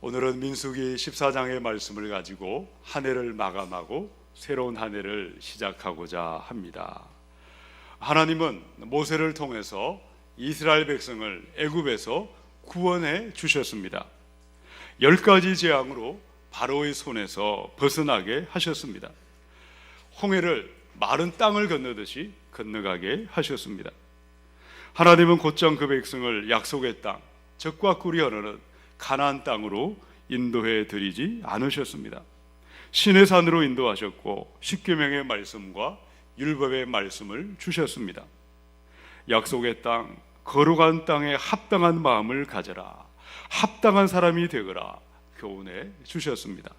오늘은 민수기 14장의 말씀을 가지고 한 해를 마감하고 새로운 한 해를 시작하고자 합니다. 하나님은 모세를 통해서 이스라엘 백성을 애굽에서 구원해 주셨습니다. 10가지 재앙으로 바로의 손에서 벗어나게 하셨습니다. 홍해를 마른 땅을 건너듯이 건너가게 하셨습니다. 하나님은 곧장 그 백성을 약속의 땅, 젖과 꿀이 흐르는 가나안 땅으로 인도해 드리지 않으셨습니다. 신의 산으로 인도하셨고 십계명의 말씀과 율법의 말씀을 주셨습니다. 약속의 땅, 거룩한 땅에 합당한 마음을 가져라, 합당한 사람이 되거라 교훈해 주셨습니다.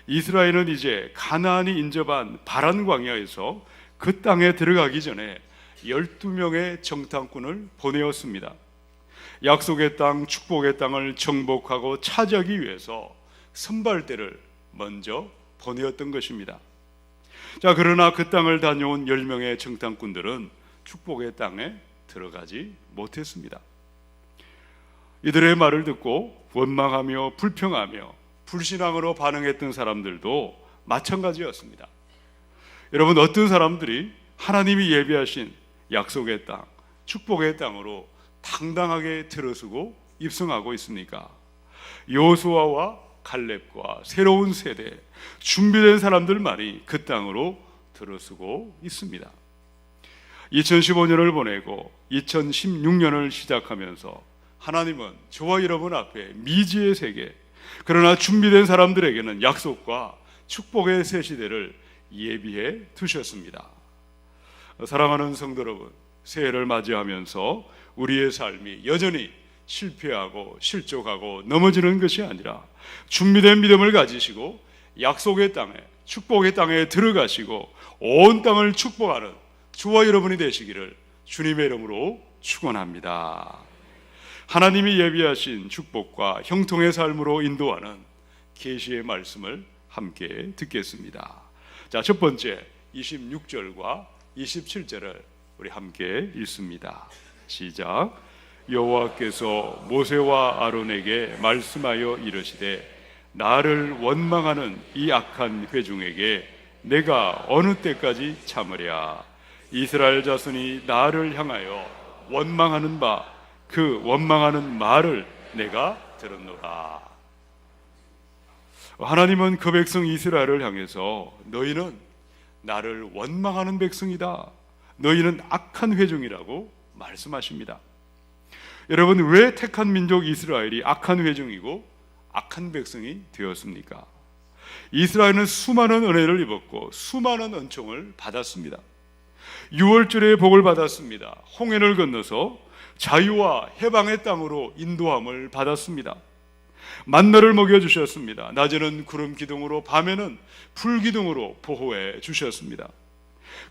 이스라엘은 이제 가나안이 인접한 바란 광야에서 그 땅에 들어가기 전에 12명의 정탐꾼을 보내었습니다. 약속의 땅, 축복의 땅을 정복하고 차지하기 위해서 선발대를 먼저 보내었던 것입니다. 그러나 그 땅을 다녀온 10명의 정탐꾼들은 축복의 땅에 들어가지 못했습니다. 이들의 말을 듣고 원망하며 불평하며 불신앙으로 반응했던 사람들도 마찬가지였습니다. 여러분, 어떤 사람들이 하나님이 예비하신 약속의 땅, 축복의 땅으로 당당하게 들어서고 입성하고 있습니까? 여호수아와 갈렙과 새로운 세대, 준비된 사람들만이 그 땅으로 들어서고 있습니다. 2015년을 보내고 2016년을 시작하면서 하나님은 저와 여러분 앞에 미지의 세계, 그러나 준비된 사람들에게는 약속과 축복의 새 시대를 예비해 두셨습니다. 사랑하는 성도 여러분, 새해를 맞이하면서 우리의 삶이 여전히 실패하고 실족하고 넘어지는 것이 아니라 준비된 믿음을 가지시고 약속의 땅에, 축복의 땅에 들어가시고 온 땅을 축복하는 저와 여러분이 되시기를 주님의 이름으로 축원합니다. 하나님이 예비하신 축복과 형통의 삶으로 인도하는 계시의 말씀을 함께 듣겠습니다. 첫 번째 26절과 27절을 우리 함께 읽습니다. 시작. 여호와께서 모세와 아론에게 말씀하여 이르시되 나를 원망하는 이 악한 회중에게 내가 어느 때까지 참으랴. 이스라엘 자손이 나를 향하여 원망하는 바 그 원망하는 말을 내가 들었노라. 하나님은 그 백성 이스라엘을 향해서 너희는 나를 원망하는 백성이다, 너희는 악한 회중이라고 말씀하십니다. 여러분, 왜 택한 민족 이스라엘이 악한 회중이고 악한 백성이 되었습니까? 이스라엘은 수많은 은혜를 입었고 수많은 은총을 받았습니다. 6월절에 복을 받았습니다. 홍해를 건너서 자유와 해방의 땅으로 인도함을 받았습니다. 만나를 먹여주셨습니다. 낮에는 구름 기둥으로, 밤에는 불 기둥으로 보호해 주셨습니다.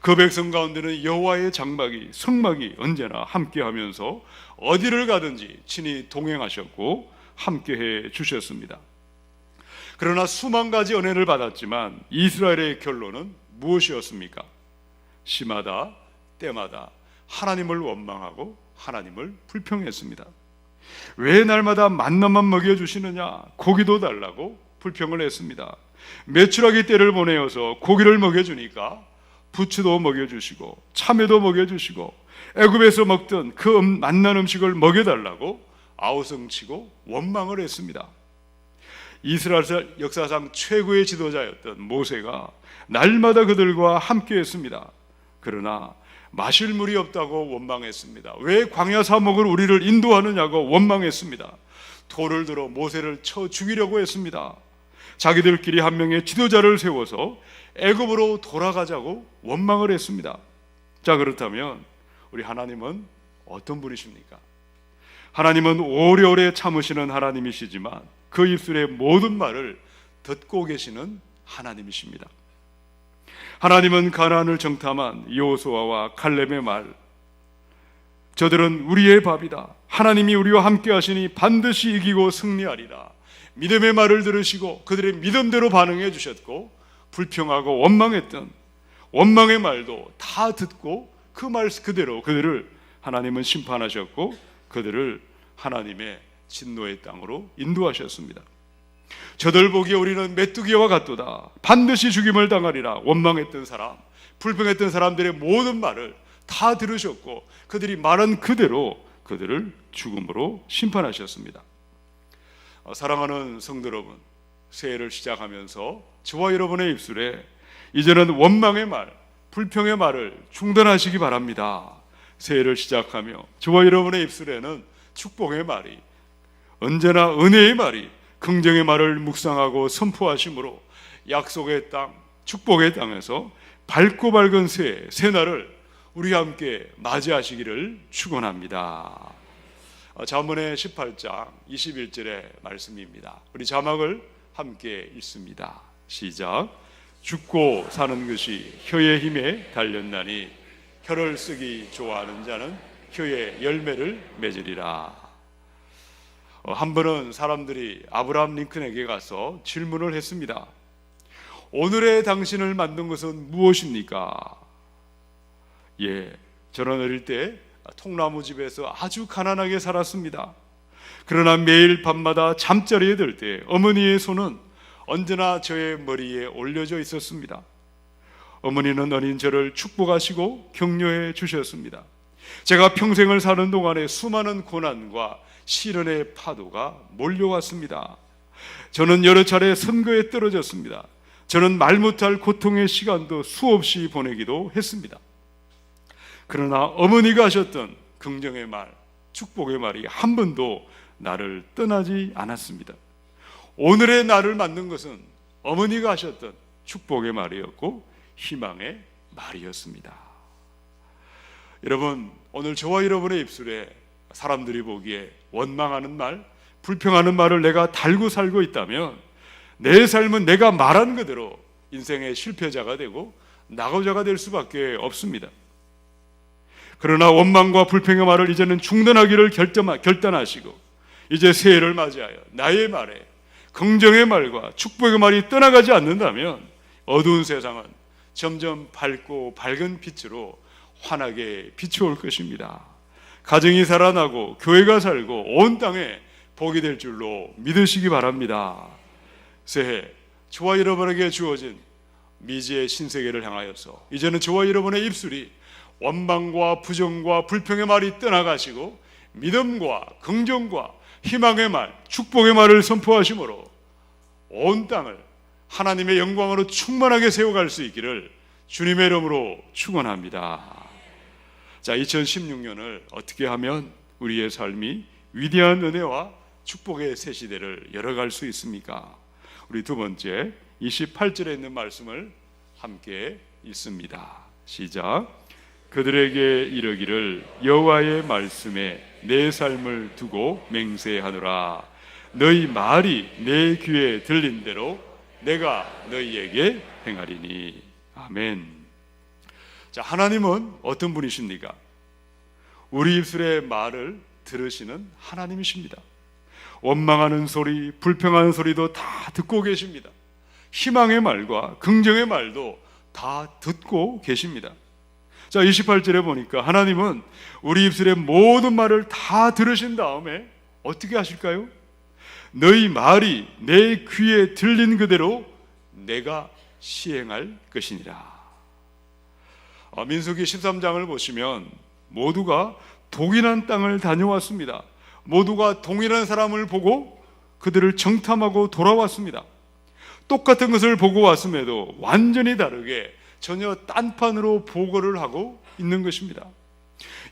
그 백성 가운데는 여호와의 장막이, 성막이 언제나 함께하면서 어디를 가든지 친히 동행하셨고 함께해 주셨습니다. 그러나 수만 가지 은혜를 받았지만 이스라엘의 결론은 무엇이었습니까? 시마다 때마다 하나님을 원망하고 하나님을 불평했습니다. 왜 날마다 만나만 먹여주시느냐, 고기도 달라고 불평을 했습니다. 메추라기 떼를 보내어서 고기를 먹여주니까 부추도 먹여주시고 참외도 먹여주시고 애굽에서 먹던 그 맛난 음식을 먹여달라고 아우성치고 원망을 했습니다. 이스라엘 역사상 최고의 지도자였던 모세가 날마다 그들과 함께 했습니다. 그러나 마실 물이 없다고 원망했습니다. 왜 광야 사목을 우리를 인도하느냐고 원망했습니다. 돌을 들어 모세를 쳐 죽이려고 했습니다. 자기들끼리 한 명의 지도자를 세워서 애굽으로 돌아가자고 원망을 했습니다. 그렇다면 우리 하나님은 어떤 분이십니까? 하나님은 오래오래 참으시는 하나님이시지만 그 입술의 모든 말을 듣고 계시는 하나님이십니다. 하나님은 가나안을 정탐한 여호수아와 갈렙의 말, 저들은 우리의 밥이다, 하나님이 우리와 함께 하시니 반드시 이기고 승리하리라, 믿음의 말을 들으시고 그들의 믿음대로 반응해 주셨고, 불평하고 원망했던 원망의 말도 다 듣고 그 말 그대로 그들을 하나님은 심판하셨고 그들을 하나님의 진노의 땅으로 인도하셨습니다. 저들 보기에 우리는 메뚜기와 같도다. 반드시 죽임을 당하리라. 원망했던 사람, 불평했던 사람들의 모든 말을 다 들으셨고 그들이 말한 그대로 그들을 죽음으로 심판하셨습니다. 사랑하는 성도 여러분, 새해를 시작하면서 저와 여러분의 입술에 이제는 원망의 말, 불평의 말을 중단하시기 바랍니다. 새해를 시작하며 저와 여러분의 입술에는 축복의 말이, 언제나 은혜의 말이, 긍정의 말을 묵상하고 선포하심으로 약속의 땅, 축복의 땅에서 밝고 밝은 새날을 우리 함께 맞이하시기를 축원합니다. 잠언의 18장 21절의 말씀입니다. 우리 자막을 함께 읽습니다. 시작. 죽고 사는 것이 혀의 힘에 달렸나니 혀를 쓰기 좋아하는 자는 혀의 열매를 맺으리라. 한 번은 사람들이 아브라함 링컨에게 가서 질문을 했습니다. 오늘의 당신을 만든 것은 무엇입니까? 저는 어릴 때 통나무집에서 아주 가난하게 살았습니다. 그러나 매일 밤마다 잠자리에 들 때 어머니의 손은 언제나 저의 머리에 올려져 있었습니다. 어머니는 어린 저를 축복하시고 격려해 주셨습니다. 제가 평생을 사는 동안에 수많은 고난과 시련의 파도가 몰려왔습니다. 저는 여러 차례 선거에 떨어졌습니다. 저는 말 못할 고통의 시간도 수없이 보내기도 했습니다. 그러나 어머니가 하셨던 긍정의 말, 축복의 말이 한 번도 나를 떠나지 않았습니다. 오늘의 나를 만든 것은 어머니가 하셨던 축복의 말이었고 희망의 말이었습니다. 여러분, 오늘 저와 여러분의 입술에 사람들이 보기에 원망하는 말, 불평하는 말을 내가 달고 살고 있다면 내 삶은 내가 말한 그대로 인생의 실패자가 되고 낙오자가 될 수밖에 없습니다. 그러나 원망과 불평의 말을 이제는 중단하기를 결단하시고 이제 새해를 맞이하여 나의 말에 긍정의 말과 축복의 말이 떠나가지 않는다면 어두운 세상은 점점 밝고 밝은 빛으로 환하게 비춰올 것입니다. 가정이 살아나고 교회가 살고 온 땅에 복이 될 줄로 믿으시기 바랍니다. 새해 저와 여러분에게 주어진 미지의 신세계를 향하여서 이제는 저와 여러분의 입술이 원망과 부정과 불평의 말이 떠나가시고 믿음과 긍정과 희망의 말, 축복의 말을 선포하심으로 온 땅을 하나님의 영광으로 충만하게 세워갈 수 있기를 주님의 이름으로 축원합니다. 자, 2016년을 어떻게 하면 우리의 삶이 위대한 은혜와 축복의 새 시대를 열어갈 수 있습니까? 우리 두 번째 28절에 있는 말씀을 함께 읽습니다. 시작. 그들에게 이르기를 여호와의 말씀에 내 삶을 두고 맹세하노라. 너희 말이 내 귀에 들린 대로 내가 너희에게 행하리니. 아멘. 자, 하나님은 어떤 분이십니까? 우리 입술의 말을 들으시는 하나님이십니다. 원망하는 소리, 불평하는 소리도 다 듣고 계십니다. 희망의 말과 긍정의 말도 다 듣고 계십니다. 자, 28절에 보니까 하나님은 우리 입술의 모든 말을 다 들으신 다음에 어떻게 하실까요? 너희 말이 내 귀에 들린 그대로 내가 시행할 것이니라. 민수기 13장을 보시면 모두가 동일한 땅을 다녀왔습니다. 모두가 동일한 사람을 보고 그들을 정탐하고 돌아왔습니다. 똑같은 것을 보고 왔음에도 완전히 다르게 전혀 딴판으로 보고를 하고 있는 것입니다.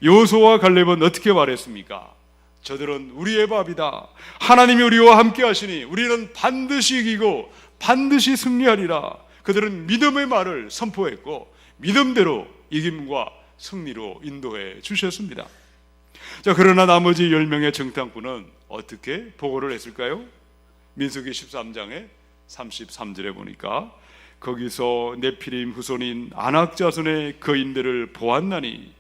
여호수아와 갈렙은 어떻게 말했습니까? 저들은 우리의 밥이다. 하나님이 우리와 함께 하시니 우리는 반드시 이기고 반드시 승리하리라. 그들은 믿음의 말을 선포했고 믿음대로 이김과 승리로 인도해 주셨습니다. 자, 그러나 나머지 10명의 정탐꾼은 어떻게 보고를 했을까요? 민수기 13장의 33절에 보니까 거기서 네피림 후손인 아낙 자손의 거인들을 보았나니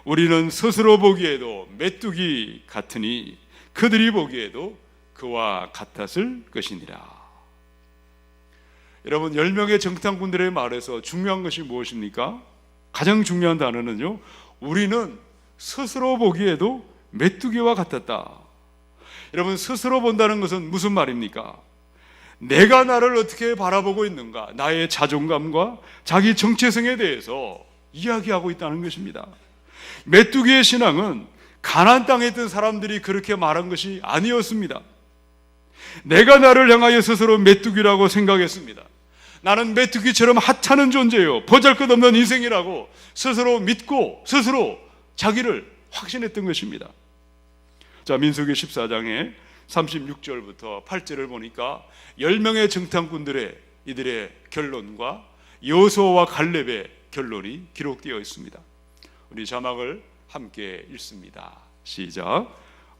우리는 스스로 보기에도 메뚜기 같으니 그들이 보기에도 그와 같았을 것이니라. 여러분, 10명의 정탐꾼들의 말에서 중요한 것이 무엇입니까? 가장 중요한 단어는요, 우리는 스스로 보기에도 메뚜기와 같았다. 여러분, 스스로 본다는 것은 무슨 말입니까? 내가 나를 어떻게 바라보고 있는가, 나의 자존감과 자기 정체성에 대해서 이야기하고 있다는 것입니다. 메뚜기의 신앙은 가나안 땅에 있던 사람들이 그렇게 말한 것이 아니었습니다. 내가 나를 향하여 스스로 메뚜기라고 생각했습니다. 나는 메뚜기처럼 하찮은 존재요, 보잘것없는 인생이라고 스스로 믿고 스스로 자기를 확신했던 것입니다. 자, 민수기 14장에 36절부터 8절을 보니까 10명의 정탐꾼들의 이들의 결론과 여호수아와 갈렙의 결론이 기록되어 있습니다. 우리 자막을 함께 읽습니다. 시작.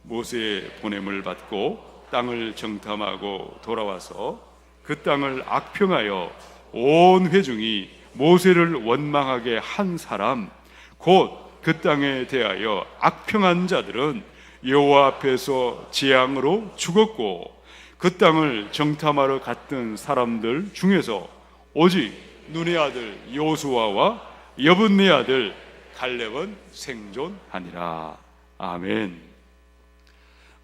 모세의 보냄을 받고 땅을 정탐하고 돌아와서 그 땅을 악평하여 온 회중이 모세를 원망하게 한 사람, 곧 그 땅에 대하여 악평한 자들은 여호와 앞에서 재앙으로 죽었고, 그 땅을 정탐하러 갔던 사람들 중에서 오직 눈의 아들 여호수아와 여분네 아들 갈렙은 생존하니라. 아멘.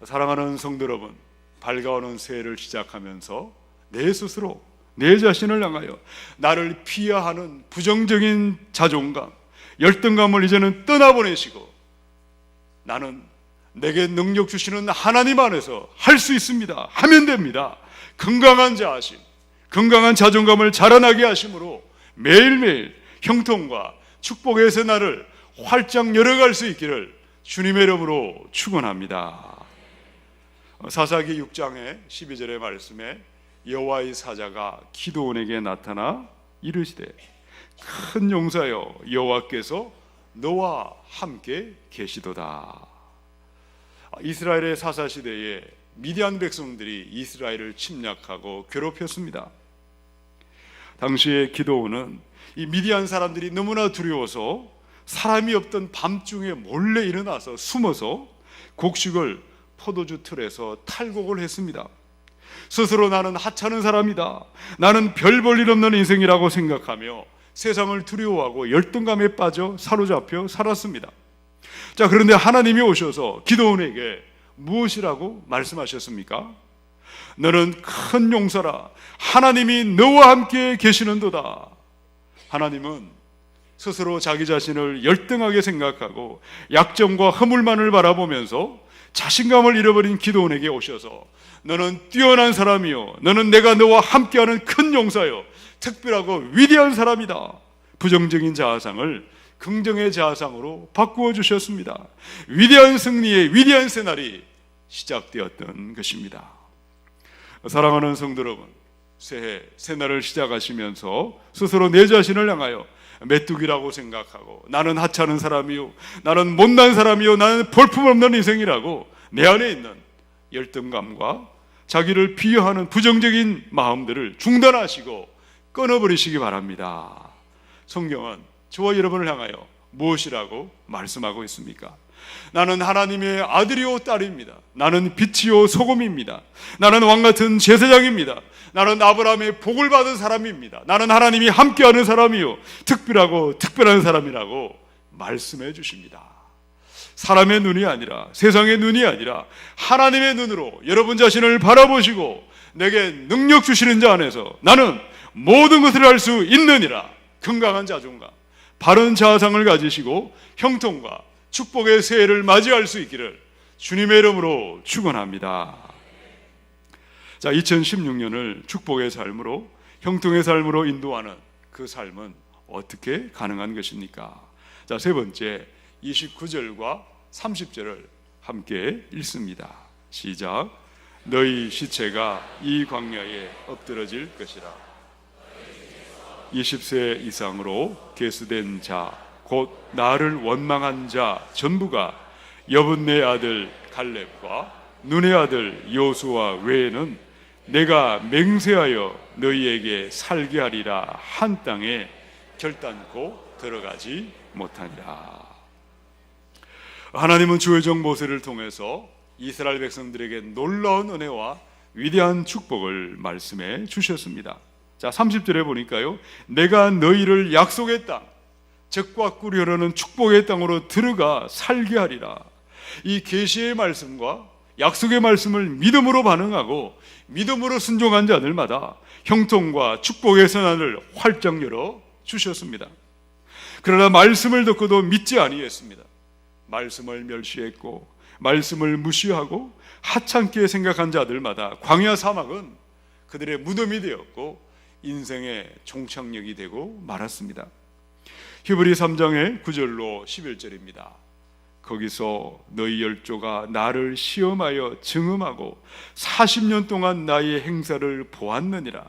사랑하는 성도 여러분, 밝아오는 새해를 시작하면서 내 스스로, 내 자신을 향하여 나를 비하하는 부정적인 자존감, 열등감을 이제는 떠나보내시고, 나는 내게 능력 주시는 하나님 안에서 할 수 있습니다, 하면 됩니다, 건강한 자아심, 건강한 자존감을 자라나게 하심으로 매일매일 형통과 축복의 새날을 활짝 열어갈 수 있기를 주님의 이름으로 축원합니다. 사사기 6장의 12절의 말씀에 여호와의 사자가 기드온에게 나타나 이르시되, 큰 용사여, 여호와께서 너와 함께 계시도다. 이스라엘의 사사시대에 미디안 백성들이 이스라엘을 침략하고 괴롭혔습니다. 당시에 기드온은 이 미디안 사람들이 너무나 두려워서 사람이 없던 밤중에 몰래 일어나서 숨어서 곡식을 포도주 틀에서 탈곡을 했습니다. 스스로 나는 하찮은 사람이다, 나는 별 볼 일 없는 인생이라고 생각하며 세상을 두려워하고 열등감에 빠져 사로잡혀 살았습니다. 자, 그런데 하나님이 오셔서 기드온에게 무엇이라고 말씀하셨습니까? 너는 큰 용사라, 하나님이 너와 함께 계시는도다. 하나님은 스스로 자기 자신을 열등하게 생각하고 약점과 허물만을 바라보면서 자신감을 잃어버린 기드온에게 오셔서 너는 뛰어난 사람이요, 너는 내가 너와 함께하는 큰 용사요, 특별하고 위대한 사람이다. 부정적인 자아상을 긍정의 자아상으로 바꾸어 주셨습니다. 위대한 승리의 위대한 새날이 시작되었던 것입니다. 사랑하는 성도 여러분, 새해 새날을 시작하시면서 스스로 내 자신을 향하여 메뚜기라고 생각하고 나는 하찮은 사람이요, 나는 못난 사람이요, 나는 볼품없는 인생이라고 내 안에 있는 열등감과 자기를 비하하는 부정적인 마음들을 중단하시고 끊어버리시기 바랍니다. 성경은 저와 여러분을 향하여 무엇이라고 말씀하고 있습니까? 나는 하나님의 아들이요 딸입니다. 나는 빛이요 소금입니다. 나는 왕같은 제사장입니다. 나는 아브라함의 복을 받은 사람입니다. 나는 하나님이 함께하는 사람이요, 특별하고 특별한 사람이라고 말씀해 주십니다. 사람의 눈이 아니라, 세상의 눈이 아니라 하나님의 눈으로 여러분 자신을 바라보시고 내게 능력 주시는 자 안에서 나는 모든 것을 할 수 있느니라. 건강한 자존감, 바른 자아상을 가지시고 형통과 축복의 새해를 맞이할 수 있기를 주님의 이름으로 축원합니다. 자, 2016년을 축복의 삶으로, 형통의 삶으로 인도하는 그 삶은 어떻게 가능한 것입니까? 자, 세 번째, 29절과 30절을 함께 읽습니다. 시작. 너희 시체가 이 광야에 엎드러질 것이라. 20세 이상으로 계수된 자, 곧 나를 원망한 자 전부가 여분네 아들 갈렙과 눈의 아들 여호수아 외에는 내가 맹세하여 너희에게 살게 하리라 한 땅에 결단코 들어가지 못하니라. 하나님은 주의 종 모세를 통해서 이스라엘 백성들에게 놀라운 은혜와 위대한 축복을 말씀해 주셨습니다. 자, 30절에 보니까요, 내가 너희를 약속의 땅, 젖과 꿀이 흐르는 축복의 땅으로 들어가 살게 하리라. 이 계시의 말씀과 약속의 말씀을 믿음으로 반응하고 믿음으로 순종한 자들마다 형통과 축복의 선한을 활짝 열어 주셨습니다. 그러나 말씀을 듣고도 믿지 아니했습니다. 말씀을 멸시했고 말씀을 무시하고 하찮게 생각한 자들마다 광야 사막은 그들의 무덤이 되었고 인생의 종착역이 되고 말았습니다. 히브리 3장의 9절로 11절입니다. 거기서 너희 열조가 나를 시험하여 증음하고 40년 동안 나의 행사를 보았느니라.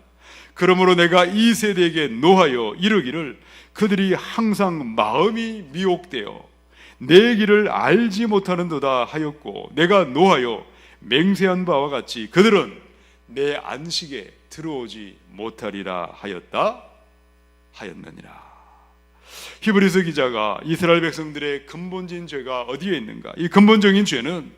그러므로 내가 이 세대에게 노하여 이르기를 그들이 항상 마음이 미혹되어 내 길을 알지 못하는도다 하였고, 내가 노하여 맹세한 바와 같이 그들은 내 안식에 들어오지 못하리라 하였느니라. 히브리서 기자가 이스라엘 백성들의 근본적인 죄가 어디에 있는가? 이 근본적인 죄는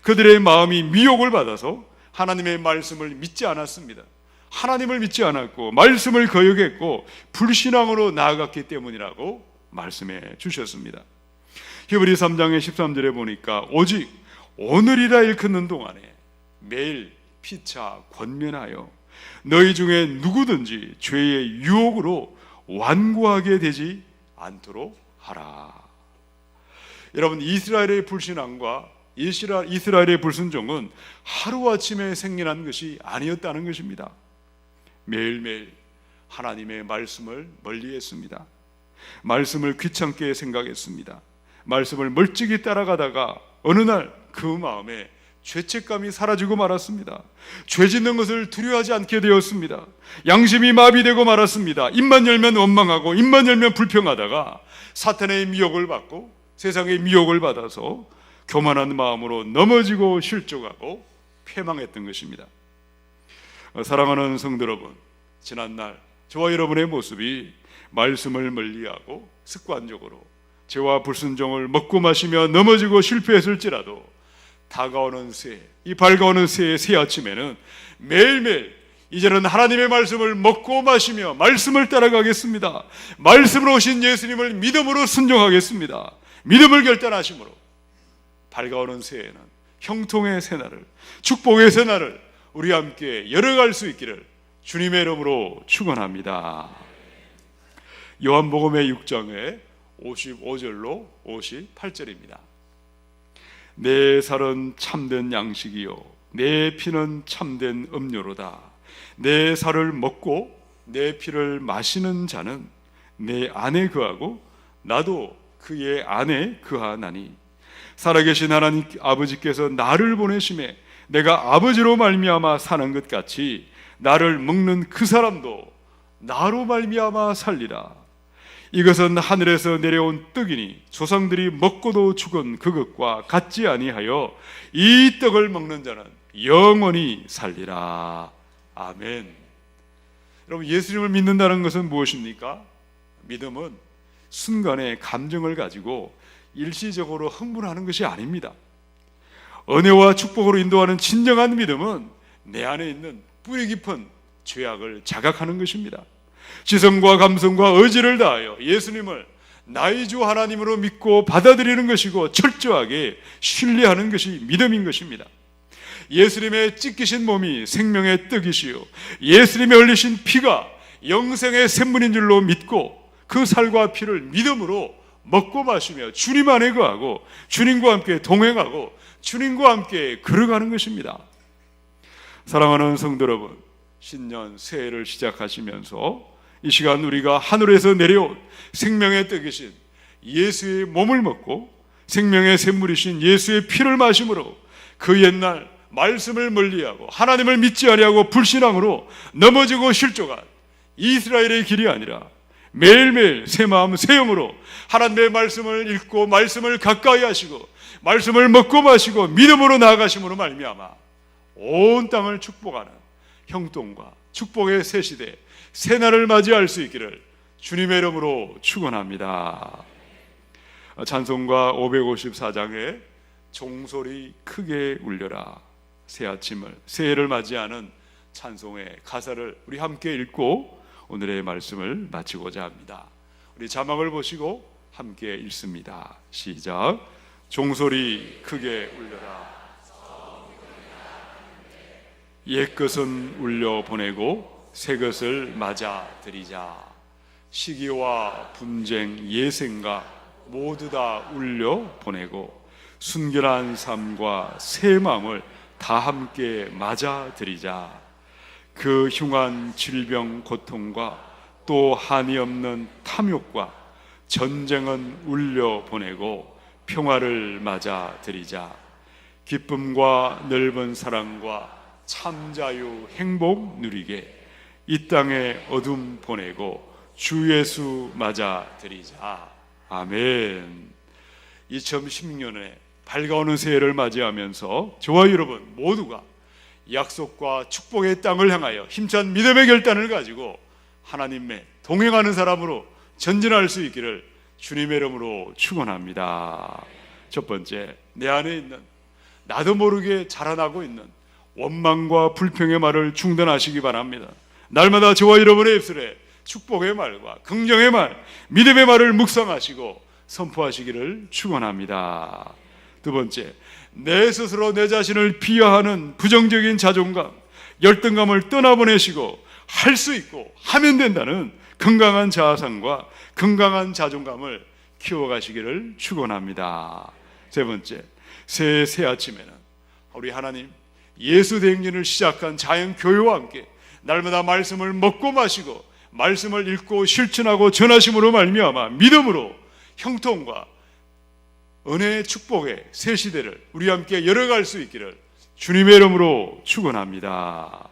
그들의 마음이 미혹을 받아서 하나님의 말씀을 믿지 않았습니다. 하나님을 믿지 않았고 말씀을 거역했고 불신앙으로 나아갔기 때문이라고 말씀해 주셨습니다. 히브리 3장의 13절에 보니까 오직 오늘이라 일컫는 동안에 매일 피차 권면하여 너희 중에 누구든지 죄의 유혹으로 완고하게 되지 않도록 하라. 여러분, 이스라엘의 불신앙과 이스라엘의 불순종은 하루아침에 생겨난 것이 아니었다는 것입니다. 매일매일 하나님의 말씀을 멀리했습니다. 말씀을 귀찮게 생각했습니다. 말씀을 멀찍이 따라가다가 어느 날 그 마음에 죄책감이 사라지고 말았습니다. 죄 짓는 것을 두려워하지 않게 되었습니다. 양심이 마비되고 말았습니다. 입만 열면 원망하고 입만 열면 불평하다가 사탄의 미혹을 받고 세상의 미혹을 받아서 교만한 마음으로 넘어지고 실족하고 패망했던 것입니다. 사랑하는 성도 여러분, 지난날 저와 여러분의 모습이 말씀을 멀리하고 습관적으로 죄와 불순종을 먹고 마시며 넘어지고 실패했을지라도 다가오는 새해, 이 밝아오는 새해 새 아침에는 매일매일 이제는 하나님의 말씀을 먹고 마시며 말씀을 따라가겠습니다. 말씀으로 오신 예수님을 믿음으로 순종하겠습니다. 믿음을 결단하심으로 밝아오는 새해에는 형통의 새날을, 축복의 새날을 우리 함께 열어갈 수 있기를 주님의 이름으로 축원합니다. 요한복음의 6장의 55절로 58절입니다. 내 살은 참된 양식이요 내 피는 참된 음료로다. 내 살을 먹고 내 피를 마시는 자는 내 안에 거하고 나도 그의 안에 거하나니 살아계신 하나님 아버지께서 나를 보내심에 내가 아버지로 말미암아 사는 것 같이 나를 먹는 그 사람도 나로 말미암아 살리라. 이것은 하늘에서 내려온 떡이니 조상들이 먹고도 죽은 그것과 같지 아니하여 이 떡을 먹는 자는 영원히 살리라. 아멘. 여러분, 예수님을 믿는다는 것은 무엇입니까? 믿음은 순간의 감정을 가지고 일시적으로 흥분하는 것이 아닙니다. 은혜와 축복으로 인도하는 진정한 믿음은 내 안에 있는 뿌리 깊은 죄악을 자각하는 것입니다. 지성과 감성과 의지를 다하여 예수님을 나의 주 하나님으로 믿고 받아들이는 것이고 철저하게 신뢰하는 것이 믿음인 것입니다. 예수님의 찢기신 몸이 생명의 떡이시요 예수님의 흘리신 피가 영생의 샘물인 줄로 믿고 그 살과 피를 믿음으로 먹고 마시며 주님 안에 거하고 주님과 함께 동행하고 주님과 함께 걸어가는 것입니다. 사랑하는 성도 여러분, 신년 새해를 시작하시면서 이 시간 우리가 하늘에서 내려온 생명의 떡이신 예수의 몸을 먹고 생명의 샘물이신 예수의 피를 마심으로 그 옛날 말씀을 멀리하고 하나님을 믿지 아니하고 불신앙으로 넘어지고 실족한 이스라엘의 길이 아니라 매일매일 새 마음 새 영으로 하나님의 말씀을 읽고 말씀을 가까이 하시고 말씀을 먹고 마시고 믿음으로 나아가심으로 말미암아 온 땅을 축복하는 형통과 축복의 새 시대 새날을 맞이할 수 있기를 주님의 이름으로 축원합니다. 찬송가 554장에 종소리 크게 울려라, 새 아침을 새해를 맞이하는 찬송의 가사를 우리 함께 읽고 오늘의 말씀을 마치고자 합니다. 우리 자막을 보시고 함께 읽습니다. 시작. 종소리 크게 울려라. 옛것은 울려 보내고 새것을 맞아 드리자. 시기와 분쟁, 예생과 모두 다 울려 보내고 순결한 삶과 새 마음을 다 함께 맞아 드리자. 그 흉한 질병 고통과 또 한이 없는 탐욕과 전쟁은 울려 보내고 평화를 맞아 드리자. 기쁨과 넓은 사랑과 참 자유 행복 누리게 이 땅에 어둠 보내고 주 예수 맞아 드리자. 아멘. 2016년에 밝아오는 새해를 맞이하면서 저와 여러분 모두가 약속과 축복의 땅을 향하여 힘찬 믿음의 결단을 가지고 하나님의 동행하는 사람으로 전진할 수 있기를 주님의 이름으로 축원합니다. 첫 번째, 내 안에 있는 나도 모르게 자라나고 있는 원망과 불평의 말을 중단하시기 바랍니다. 날마다 저와 여러분의 입술에 축복의 말과 긍정의 말, 믿음의 말을 묵상하시고 선포하시기를 축원합니다. 두 번째, 내 스스로 내 자신을 비하하는 부정적인 자존감, 열등감을 떠나보내시고 할 수 있고 하면 된다는 건강한 자아상과 건강한 자존감을 키워가시기를 축원합니다. 세 번째, 새 아침에는 우리 하나님 예수 대행진을 시작한 자연교회와 함께 날마다 말씀을 먹고 마시고 말씀을 읽고 실천하고 전하심으로 말미암아 믿음으로 형통과 은혜의 축복의 새 시대를 우리 함께 열어갈 수 있기를 주님의 이름으로 축원합니다.